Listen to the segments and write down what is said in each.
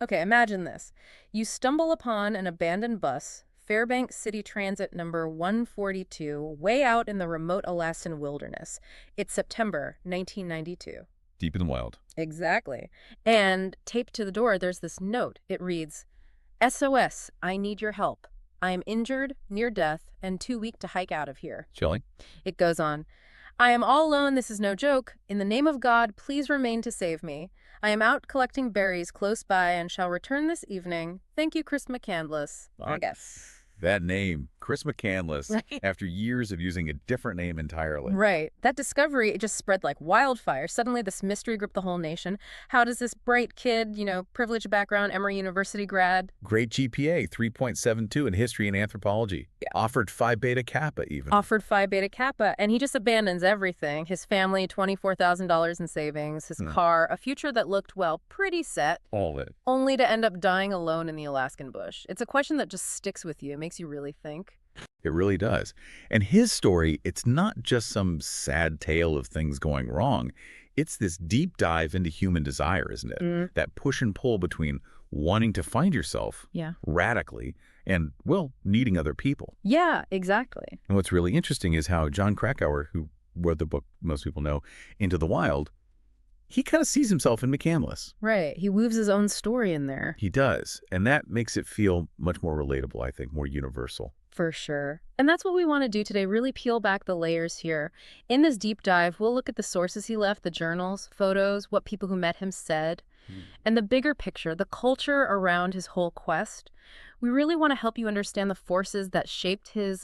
Okay, imagine this. You stumble upon an abandoned bus, Fairbanks City Transit number 142, way out in the remote Alaskan wilderness. It's September 1992. Deep in the wild. Exactly. And taped to the door, there's this note. It reads, S.O.S, I need your help. I am injured, near death, and too weak to hike out of here. Chilling. It goes on. I am all alone, this is no joke. In the name of God, please remain to save me. I am out collecting berries close by and shall return this evening. Thank you, Chris McCandless, I guess. That name, Chris McCandless, Right. after years of using a different name entirely. Right. That discovery, it just spread like wildfire. Suddenly this mystery gripped the whole nation. How does this bright kid, privileged background, Emory University grad? Great GPA, 3.72 in history and anthropology. Yeah. Offered Phi Beta Kappa even. Offered Phi Beta Kappa, and he just abandons everything. His family, $24,000 in savings, his car, a future that looked, well, pretty set. All it. Only to end up dying alone in the Alaskan bush. It's a question that just sticks with you. It makes you really think. It really does. And his story, it's not just some sad tale of things going wrong. It's this deep dive into human desire, isn't it? That push and pull between wanting to find yourself radically and, well, needing other people. Yeah, exactly. And what's really interesting is how Jon Krakauer, who wrote the book most people know, Into the Wild, he kind of sees himself in McCandless. Right. He weaves his own story in there. He does. And that makes it feel much more relatable, I think, more universal. For sure. And that's what we want to do today, really peel back the layers here. In this deep dive, we'll look at the sources he left, the journals, photos, what people who met him said, and the bigger picture, the culture around his whole quest. We really want to help you understand the forces that shaped his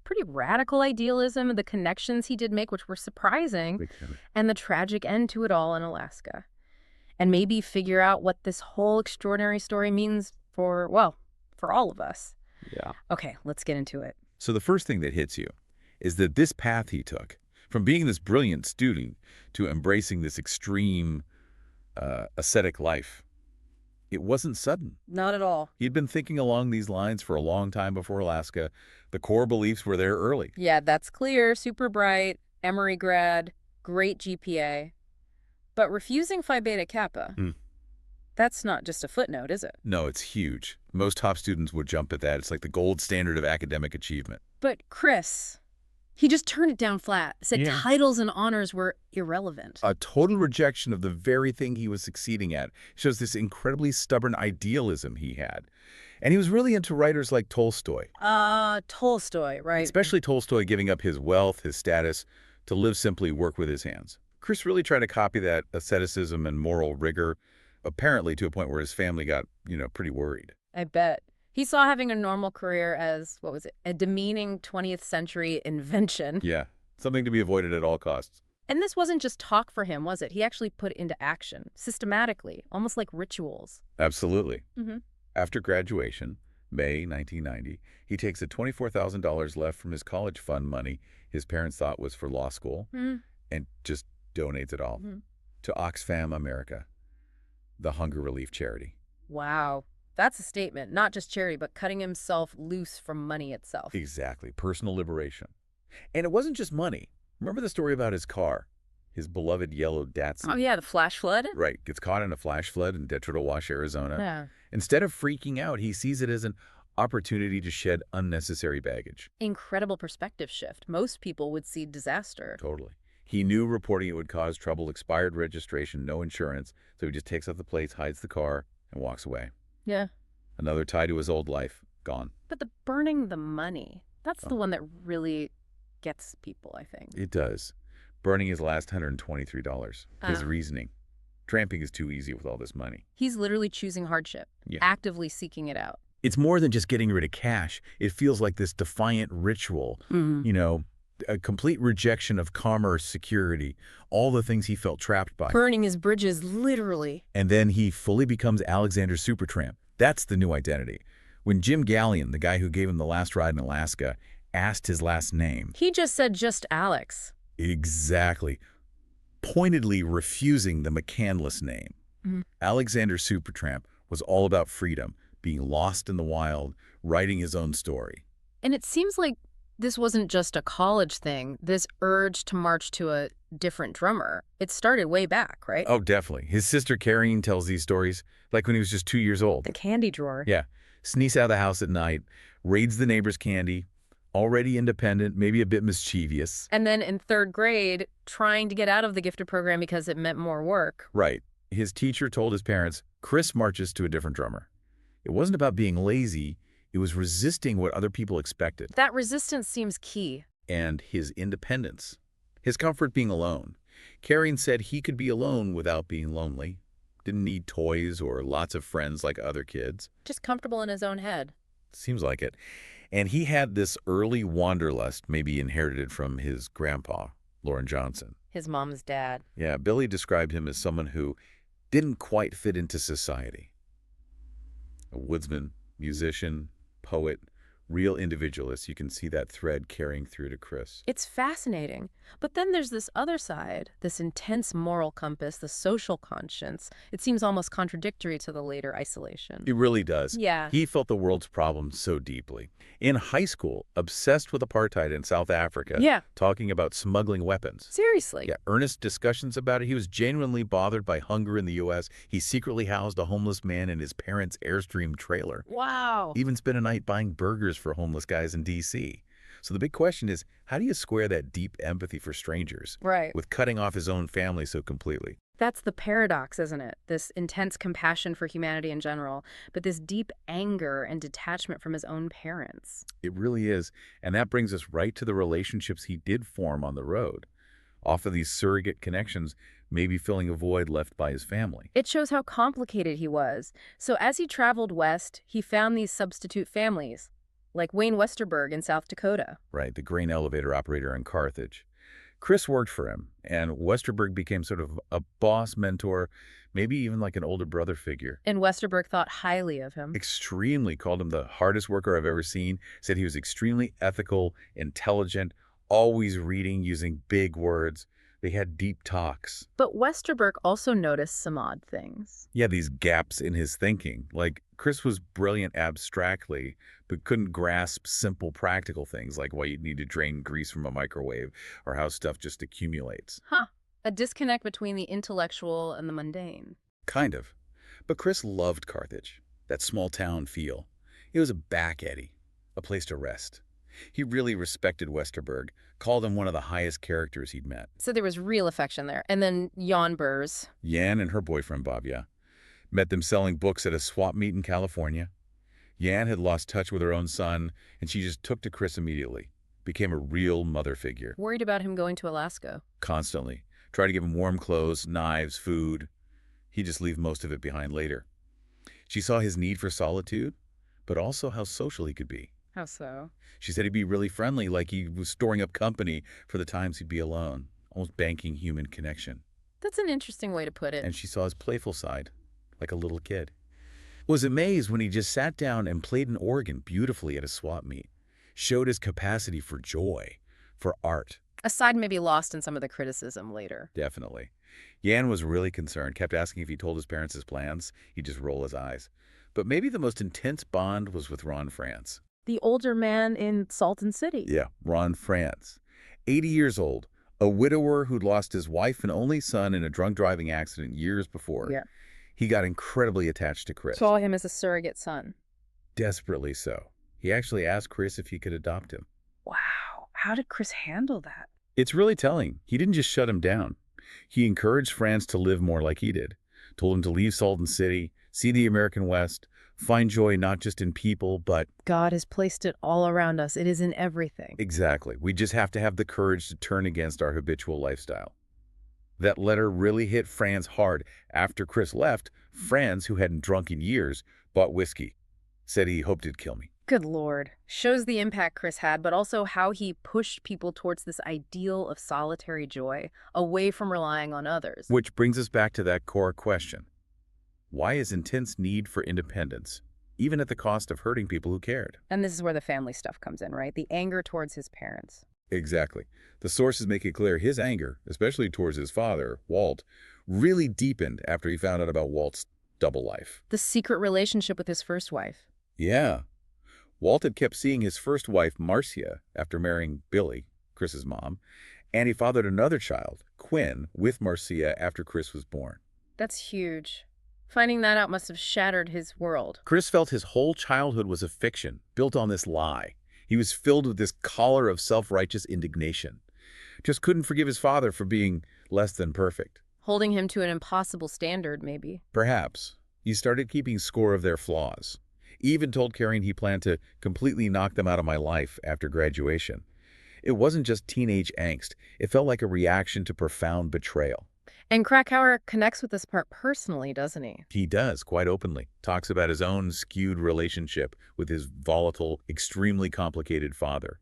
pretty radical idealism and the connections he did make, which were surprising, and the tragic end to it all in Alaska. And maybe figure out what this whole extraordinary story means for, well, for all of us. Yeah. Okay, let's get into it. So the first thing that hits you is that this path he took, from being this brilliant student to embracing this extreme ascetic life, it wasn't sudden. Not at all. He'd been thinking along these lines for a long time before Alaska. The core beliefs were there early. Yeah, that's clear. Super bright, Emory grad, great GPA. But refusing Phi Beta Kappa, that's not just a footnote, is it? No, it's huge. Most top students would jump at that. It's like the gold standard of academic achievement. But Chris, he just turned it down flat, said titles and honors were irrelevant. A total rejection of the very thing he was succeeding at shows this incredibly stubborn idealism he had. And he was really into writers like Tolstoy. Tolstoy, right? Especially Tolstoy giving up his wealth, his status, to live simply, work with his hands. Chris really tried to copy that asceticism and moral rigor, apparently to a point where his family got, pretty worried. I bet. He saw having a normal career as, a demeaning 20th century invention. Yeah, something to be avoided at all costs. And this wasn't just talk for him, was it? He actually put it into action, systematically, almost like rituals. Absolutely. After graduation, May 1990, he takes the $24,000 left from his college fund money his parents thought was for law school and just donates it all to Oxfam America, the hunger relief charity. Wow. That's a statement. Not just charity, but cutting himself loose from money itself. Exactly. Personal liberation. And it wasn't just money. Remember the story about his car? His beloved yellow Datsun. Oh, yeah, the flash flood? Right. Gets caught in a flash flood in Detroit Wash, Arizona. Yeah. Instead of freaking out, he sees it as an opportunity to shed unnecessary baggage. Incredible perspective shift. Most people would see disaster. Totally. He knew reporting it would cause trouble, expired registration, no insurance, so he just takes off the plates, hides the car, and walks away. Yeah. Another tie to his old life, gone. But the burning the money, that's the one that really gets people, I think. It does. Burning his last $123. His reasoning. Tramping is too easy with all this money. He's literally choosing hardship, actively seeking it out. It's more than just getting rid of cash. It feels like this defiant ritual, a complete rejection of commerce, security, all the things he felt trapped by. Burning his bridges, literally. And then he fully becomes Alexander Supertramp. That's the new identity. When Jim Gallion, the guy who gave him the last ride in Alaska, asked his last name. He just said just Alex. Exactly. Pointedly refusing the McCandless name. Alexander Supertramp was all about freedom, being lost in the wild, writing his own story. And it seems like This wasn't just a college thing. This urge to march to a different drummer. It started way back, right? Oh, definitely. His sister Carrie tells these stories, like when he was just 2 years old. The candy drawer. Yeah. Sneaks out of the house at night, raids the neighbor's candy, already independent, maybe a bit mischievous. And then in third grade, trying to get out of the gifted program because it meant more work. Right. His teacher told his parents, Chris marches to a different drummer. It wasn't about being lazy. It was resisting what other people expected. That resistance seems key. And his independence. His comfort being alone. Carrie said he could be alone without being lonely. Didn't need toys or lots of friends like other kids. Just comfortable in his own head. Seems like it. And he had this early wanderlust, maybe inherited from his grandpa, Lauren Johnson. His mom's dad. Yeah, Billy described him as someone who didn't quite fit into society. A woodsman, musician, poet, real individualist. You can see that thread carrying through to Chris. It's fascinating. But then there's this other side, this intense moral compass, the social conscience. It seems almost contradictory to the later isolation. It really does. Yeah. He felt the world's problems so deeply. In high school, obsessed with apartheid in South Africa. Yeah. Talking about smuggling weapons. Seriously. Yeah, earnest discussions about it. He was genuinely bothered by hunger in the U.S. He secretly housed a homeless man in his parents' Airstream trailer. Wow. Even spent a night buying burgers for homeless guys in D.C. So the big question is, how do you square that deep empathy for strangers with cutting off his own family so completely? That's the paradox, isn't it? This intense compassion for humanity in general, but this deep anger and detachment from his own parents. It really is. And that brings us right to the relationships he did form on the road. Off of these surrogate connections, maybe filling a void left by his family. It shows how complicated he was. So as he traveled west, he found these substitute families, like Wayne Westerberg in South Dakota. Right, the grain elevator operator in Carthage. Chris worked for him, and Westerberg became sort of a boss mentor, maybe even like an older brother figure. And Westerberg thought highly of him. Extremely, called him the hardest worker I've ever seen, said he was extremely ethical, intelligent, always reading, using big words. They had deep talks. But Westerberg also noticed some odd things. Yeah, these gaps in his thinking. Like, Chris was brilliant abstractly, but couldn't grasp simple practical things like why you'd need to drain grease from a microwave or how stuff just accumulates. A disconnect between the intellectual and the mundane. Kind of. But Chris loved Carthage, that small town feel. It was a back eddy, a place to rest. He really respected Westerberg, called him one of the highest characters he'd met. So there was real affection there. And then Jan Burs. Jan and her boyfriend, Bob, yeah. Met them selling books at a swap meet in California. Jan had lost touch with her own son, and she just took to Chris immediately. Became a real mother figure. Worried about him going to Alaska. Constantly. Tried to give him warm clothes, knives, food. He'd just leave most of it behind later. She saw his need for solitude, but also how social he could be. How so? She said he'd be really friendly, like he was storing up company for the times he'd be alone, almost banking human connection. That's an interesting way to put it. And she saw his playful side, like a little kid. Was amazed when he just sat down and played an organ beautifully at a swap meet. Showed his capacity for joy, for art. A side may be lost in some of the criticism later. Definitely. Jan was really concerned, kept asking if he told his parents his plans. He'd just roll his eyes. But maybe the most intense bond was with Ron France. The older man in Salton City. Yeah, Ron France. 80 years old, a widower who'd lost his wife and only son in a drunk driving accident years before. Yeah. He got incredibly attached to Chris. Saw him as a surrogate son. Desperately so. He actually asked Chris if he could adopt him. Wow. How did Chris handle that? It's really telling. He didn't just shut him down. He encouraged France to live more like he did. Told him to leave Salton City, see the American West, find joy not just in people, but... God has placed it all around us. It is in everything. Exactly. We just have to have the courage to turn against our habitual lifestyle. That letter really hit Franz hard. After Chris left, Franz, who hadn't drunk in years, bought whiskey. Said he hoped it'd kill me. Good Lord. Shows the impact Chris had, but also how he pushed people towards this ideal of solitary joy, away from relying on others. Which brings us back to that core question. Why is intense need for independence, even at the cost of hurting people who cared? And this is where the family stuff comes in, right? The anger towards his parents. Exactly. The sources make it clear his anger, especially towards his father, Walt, really deepened after he found out about Walt's double life. The secret relationship with his first wife. Yeah. Walt had kept seeing his first wife, Marcia, after marrying Billy, Chris's mom, and he fathered another child, Quinn, with Marcia after Chris was born. That's huge. Finding that out must have shattered his world. Chris felt his whole childhood was a fiction, built on this lie. He was filled with this collar of self-righteous indignation. Just couldn't forgive his father for being less than perfect. Holding him to an impossible standard, maybe. Perhaps. He started keeping score of their flaws. He even told Karen he planned to completely knock them out of my life after graduation. It wasn't just teenage angst. It felt like a reaction to profound betrayal. And Krakauer connects with this part personally, doesn't he? He does, quite openly. Talks about his own skewed relationship with his volatile, extremely complicated father.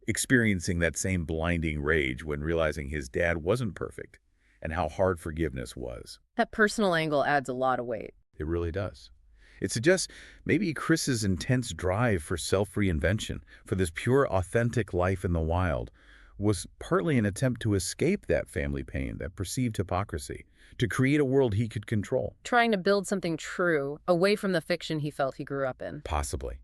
Experiencing that same blinding rage when realizing his dad wasn't perfect, and how hard forgiveness was. That personal angle adds a lot of weight. It really does. It suggests maybe Chris's intense drive for self-reinvention, for this pure, authentic life in the wild, was partly an attempt to escape that family pain, that perceived hypocrisy, to create a world he could control. Trying to build something true, away from the fiction he felt he grew up in. Possibly.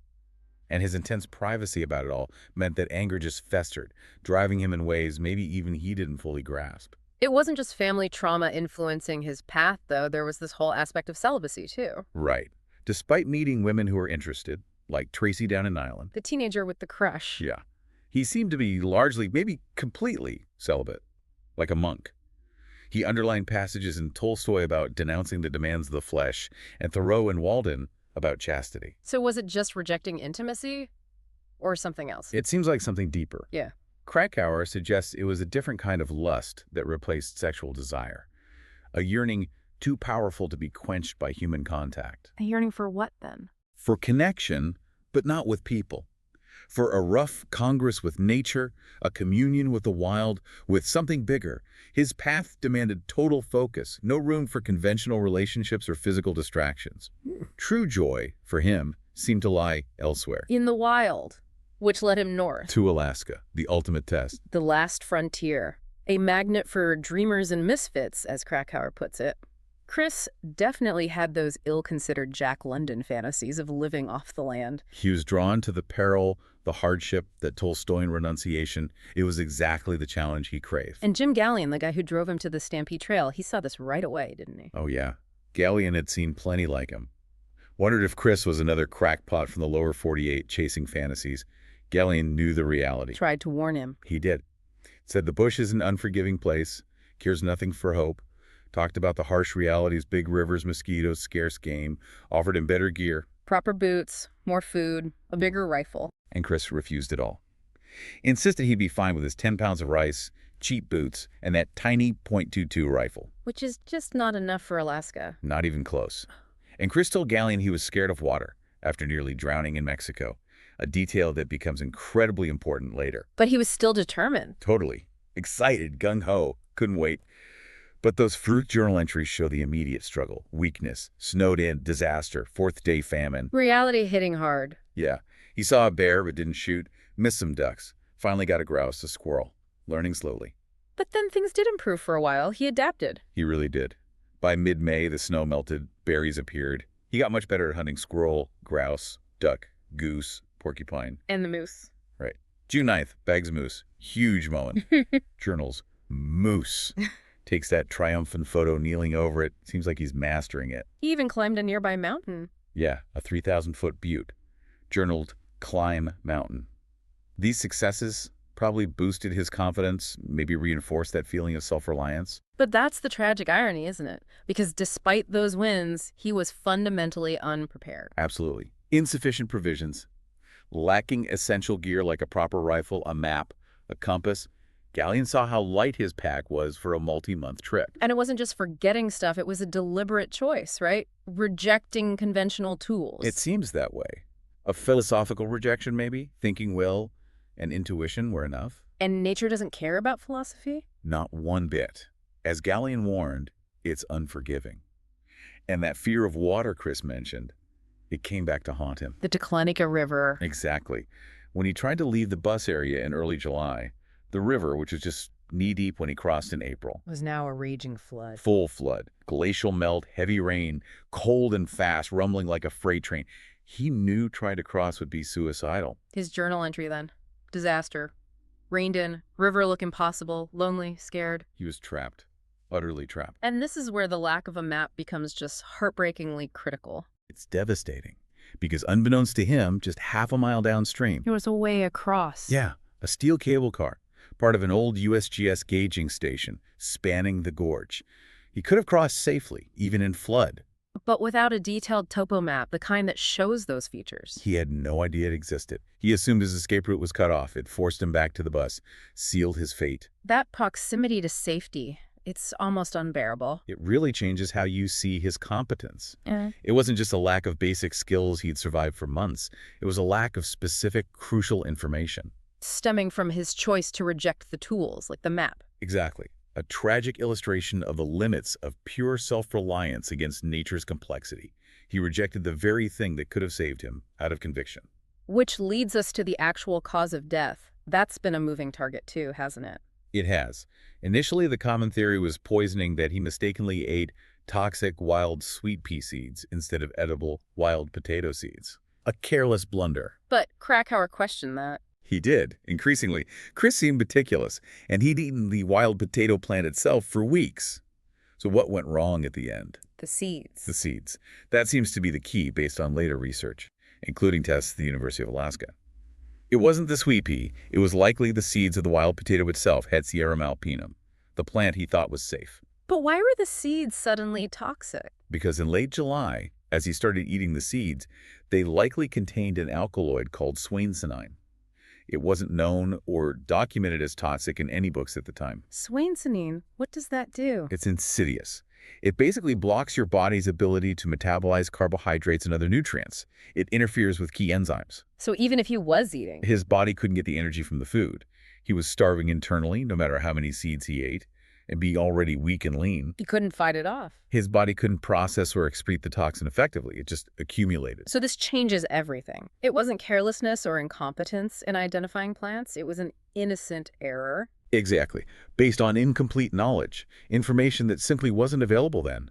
And his intense privacy about it all meant that anger just festered, driving him in ways maybe even he didn't fully grasp. It wasn't just family trauma influencing his path, though. There was this whole aspect of celibacy, too. Right. Despite meeting women who were interested, like Tracy down in Ireland. The teenager with the crush. Yeah. He seemed to be largely, maybe completely, celibate, like a monk. He underlined passages in Tolstoy about denouncing the demands of the flesh, and Thoreau and Walden about chastity. So was it just rejecting intimacy, or something else? It seems like something deeper. Yeah. Krakauer suggests it was a different kind of lust that replaced sexual desire, a yearning too powerful to be quenched by human contact. A yearning for what, then? For connection, but not with people. For a rough congress with nature, a communion with the wild, with something bigger. His path demanded total focus, no room for conventional relationships or physical distractions. True joy, for him, seemed to lie elsewhere. In the wild, which led him north. To Alaska, the ultimate test. The last frontier. A magnet for dreamers and misfits, as Krakauer puts it. Chris definitely had those ill-considered Jack London fantasies of living off the land. He was drawn to the peril, the hardship, that Tolstoyan renunciation. It was exactly the challenge he craved. And Jim Gallion, the guy who drove him to the Stampede Trail, he saw this right away, didn't he? Oh, yeah. Gallion had seen plenty like him. Wondered if Chris was another crackpot from the lower 48 chasing fantasies. Gallion knew the reality. Tried to warn him. He did. Said the bush is an unforgiving place, cares nothing for hope. Talked about the harsh realities, big rivers, mosquitoes, scarce game. Offered him better gear. Proper boots, more food, a bigger rifle. And Chris refused it all. Insisted he'd be fine with his 10 pounds of rice, cheap boots, and that tiny .22 rifle. Which is just not enough for Alaska. Not even close. And Chris told Gallion he was scared of water after nearly drowning in Mexico, a detail that becomes incredibly important later. But he was still determined. Totally. Excited, gung-ho, couldn't wait. But those fruit journal entries show the immediate struggle, weakness, snowed in, disaster, fourth-day famine. Reality hitting hard. Yeah. He saw a bear but didn't shoot, missed some ducks, finally got a grouse, a squirrel, learning slowly. But then things did improve for a while. He adapted. He really did. By mid-May, the snow melted, berries appeared. He got much better at hunting squirrel, grouse, duck, goose, porcupine. And the moose. Right. June 9th, bags of moose. Huge moment. Journals. Moose. Takes that triumphant photo kneeling over it. Seems like he's mastering it. He even climbed a nearby mountain. Yeah, a 3,000-foot butte. Journaled, climb mountain. These successes probably boosted his confidence, maybe reinforced that feeling of self-reliance. But that's the tragic irony, isn't it? Because despite those wins, he was fundamentally unprepared. Absolutely. Insufficient provisions. Lacking essential gear like a proper rifle, a map, a compass. Gallion saw how light his pack was for a multi-month trip. And it wasn't just forgetting stuff, it was a deliberate choice, right? Rejecting conventional tools. It seems that way. A philosophical rejection, maybe? Thinking will and intuition were enough? And nature doesn't care about philosophy? Not one bit. As Gallion warned, it's unforgiving. And that fear of water Chris mentioned, it came back to haunt him. The Declinica River. Exactly. When he tried to leave the bus area in early July, the river, which was just knee-deep when he crossed in April, Was now a raging flood. full flood, glacial melt, heavy rain, cold and fast, rumbling like a freight train. He knew trying to cross would be suicidal. His journal entry then. Disaster. Rained in, river look impossible, lonely, scared. He was trapped, utterly trapped. And this is where the lack of a map becomes just heartbreakingly critical. It's devastating because unbeknownst to him, just half a mile downstream, There was a way across. yeah, a steel cable car, part of an old USGS gauging station spanning the gorge. He could have crossed safely, even in flood. But without a detailed topo map, the kind that shows those features. He had no idea it existed. He assumed his escape route was cut off. It forced him back to the bus, sealed his fate. That proximity to safety, it's almost unbearable. It really changes how you see his competence. It wasn't just a lack of basic skills he'd survived for months. It was a lack of specific, crucial information. Stemming from his choice to reject the tools, like the map. Exactly. A tragic illustration of the limits of pure self-reliance against nature's complexity. He rejected the very thing that could have saved him out of conviction. Which leads us to the actual cause of death. That's been a moving target too, hasn't it? It has. Initially, the common theory was poisoning, that he mistakenly ate toxic wild sweet pea seeds instead of edible wild potato seeds. A careless blunder. But Krakauer questioned that. He did, increasingly. Chris seemed meticulous, and he'd eaten the wild potato plant itself for weeks. So what went wrong at the end? The seeds. The seeds. That seems to be the key based on later research, including tests at the University of Alaska. It wasn't the sweet pea. It was likely the seeds of the wild potato itself, Hetzierum alpinum, the plant he thought was safe. But why were the seeds suddenly toxic? Because in late July, as he started eating the seeds, they likely contained an alkaloid called swainsonine. It wasn't known or documented as toxic in any books at the time. Swainsonine, what does that do? It's insidious. It basically blocks your body's ability to metabolize carbohydrates and other nutrients. It interferes with key enzymes. So even if he was eating, His body couldn't get the energy from the food. He was starving internally, no matter how many seeds he ate, and being already weak and lean. he couldn't fight it off. His body couldn't process or excrete the toxin effectively. It just accumulated. So this changes everything. It wasn't carelessness or incompetence in identifying plants. It was an innocent error. Exactly. Based on incomplete knowledge, information that simply wasn't available then.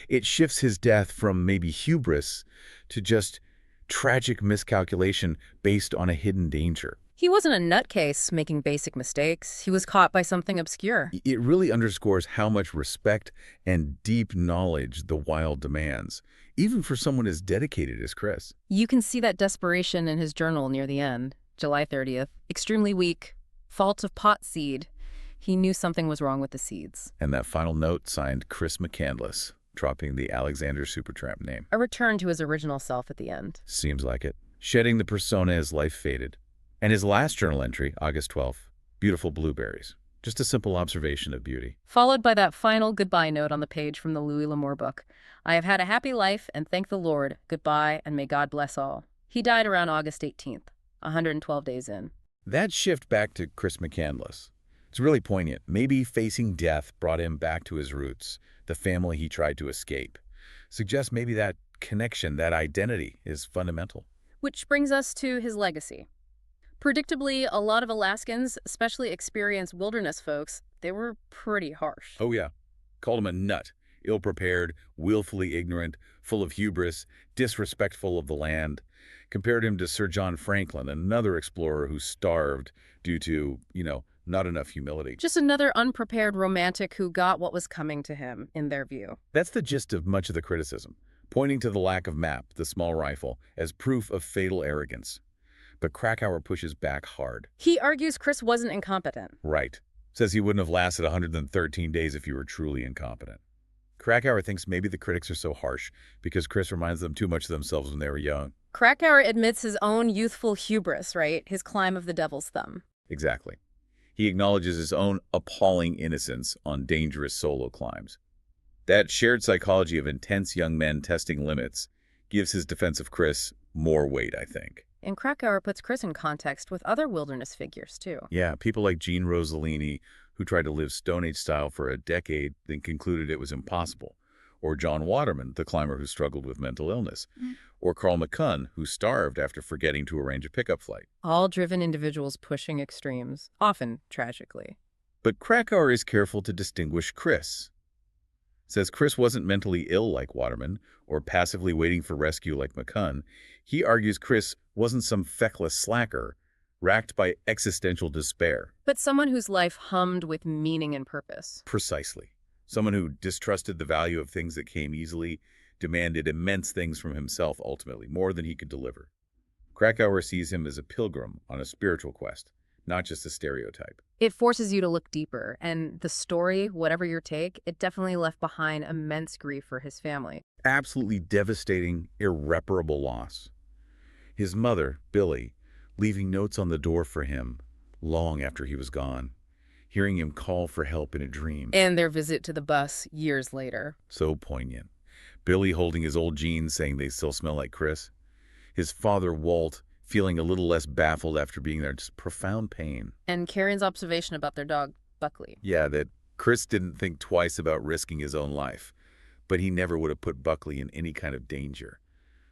It shifts his death from maybe hubris to just tragic miscalculation based on a hidden danger. He wasn't a nutcase making basic mistakes. He was caught by something obscure. It really underscores how much respect and deep knowledge the wild demands, even for someone as dedicated as Chris. You can see that desperation in his journal near the end, July 30th. Extremely weak. Fault of pot seed. He knew something was wrong with the seeds. And that final note signed Chris McCandless, dropping the Alexander Supertramp name. A return to his original self at the end. Seems like it. Shedding the persona as life faded. And his last journal entry, August 12th, beautiful blueberries. Just a simple observation of beauty. Followed by that final goodbye note on the page from the Louis L'Amour book. I have had a happy life and thank the Lord. Goodbye and may God bless all. He died around August 18th, 112 days in. That shift back to Chris McCandless. It's really poignant. Maybe facing death brought him back to his roots, the family he tried to escape. Suggests maybe that connection, that identity, is fundamental. Which brings us to his legacy. Predictably, a lot of Alaskans, especially experienced wilderness folks, they were pretty harsh. Oh yeah. Called him a nut, ill-prepared, willfully ignorant, full of hubris, disrespectful of the land. Compared him to Sir John Franklin, another explorer who starved due to, not enough humility. Just another unprepared romantic who got what was coming to him, in their view. That's the gist of much of the criticism, pointing to the lack of map, the small rifle, as proof of fatal arrogance. But Krakauer pushes back hard. He argues Chris wasn't incompetent. Right. Says he wouldn't have lasted 113 days if he were truly incompetent. Krakauer thinks maybe the critics are so harsh because Chris reminds them too much of themselves when they were young. Krakauer admits his own youthful hubris, right? His climb of the devil's thumb. Exactly. He acknowledges his own appalling innocence on dangerous solo climbs. That shared psychology of intense young men testing limits gives his defense of Chris more weight, I think. And Krakauer puts Chris in context with other wilderness figures, too. Yeah, people like Gene Rossellini, who tried to live Stone Age style for a decade, then concluded it was impossible. Or John Waterman, the climber who struggled with mental illness. Or Carl McCunn, who starved after forgetting to arrange a pickup flight. All driven individuals pushing extremes, often tragically. But Krakauer is careful to distinguish Chris. Says Chris wasn't mentally ill like Waterman or passively waiting for rescue like McCunn. He argues Chris wasn't some feckless slacker, racked by existential despair. But someone whose life hummed with meaning and purpose. Precisely. Someone who distrusted the value of things that came easily, demanded immense things from himself ultimately, more than he could deliver. Krakauer sees him as a pilgrim on a spiritual quest, not just a stereotype. It forces you to look deeper, and the story, whatever your take, it definitely left behind immense grief for his family. Absolutely devastating, irreparable loss. His mother, Billy, leaving notes on the door for him long after he was gone, hearing him call for help in a dream. And their visit to the bus years later. So poignant. Billy holding his old jeans saying they still smell like Chris. His father, Walt, feeling a little less baffled after being there, just profound pain. And Karen's observation about their dog, Buckley. Yeah, that Chris didn't think twice about risking his own life, but he never would have put Buckley in any kind of danger.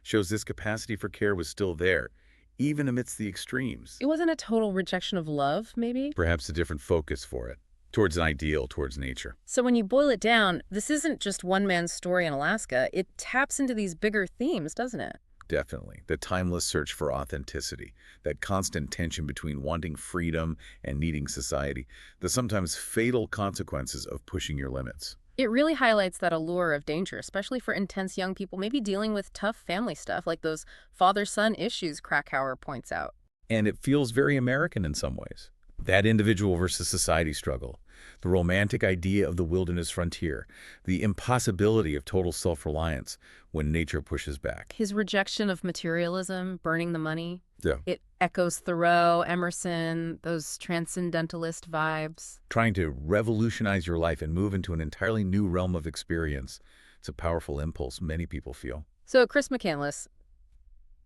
Shows this capacity for care was still there, even amidst the extremes. It wasn't a total rejection of love, maybe? Perhaps a different focus for it, towards an ideal, towards nature. So when you boil it down, this isn't just one man's story in Alaska. It taps into these bigger themes, doesn't it? Definitely. The timeless search for authenticity, that constant tension between wanting freedom and needing society, the sometimes fatal consequences of pushing your limits. It really highlights that allure of danger, especially for intense young people, maybe dealing with tough family stuff like those father-son issues Krakauer points out. And it feels very American in some ways. That individual versus society struggle, the romantic idea of the wilderness frontier, the impossibility of total self-reliance when nature pushes back. His rejection of materialism, burning the money. Yeah. It echoes Thoreau, Emerson, those transcendentalist vibes. Trying to revolutionize your life and move into an entirely new realm of experience. It's a powerful impulse many people feel. So Chris McCandless,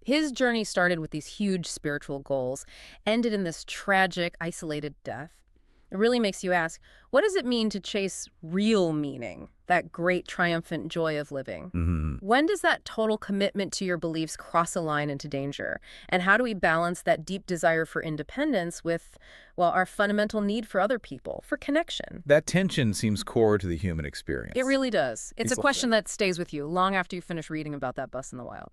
his journey started with these huge spiritual goals, ended in this tragic, isolated death. It really makes you ask, what does it mean to chase real meaning, that great triumphant joy of living? When does that total commitment to your beliefs cross a line into danger? And how do we balance that deep desire for independence with, well, our fundamental need for other people, for connection? That tension seems core to the human experience. It really does. It's a question that stays with you long after you finish reading about that bus in the wild.